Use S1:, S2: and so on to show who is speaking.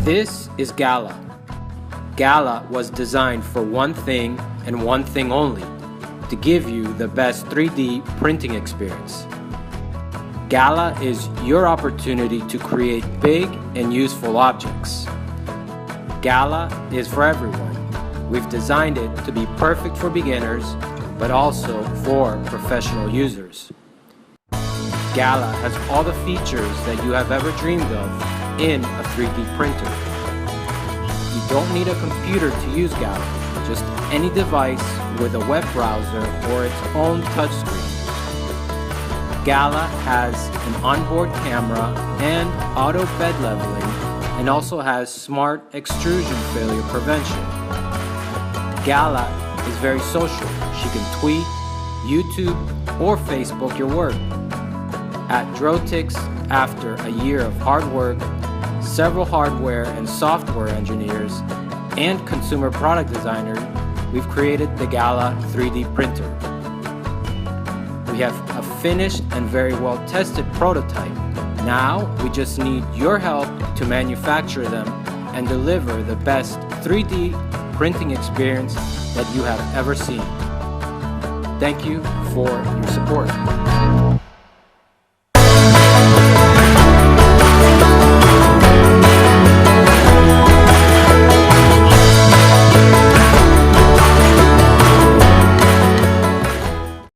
S1: This is Gala. Gala was designed for one thing and one thing only, to give you the best 3D printing experience. Gala is your opportunity to create big and useful objects. Gala is for everyone. We've designed it to be perfect for beginners, but also for professional users. Gala has all the features that you have ever dreamed of in a 3D printer. You don't need a computer to use Gala, just any device with a web browser or its own touchscreen. Gala has an onboard camera and auto bed leveling, and also has smart extrusion failure prevention. Gala is very social. She can tweet, YouTube, or Facebook your work. At Drotix, after a year of hard work, several hardware and software engineers, and consumer product designers, we've created the Gala 3D printer. We have a finished and very well tested prototype. Now we just need your help to manufacture them and deliver the best 3D printing experience that you have ever seen. Thank you for your support.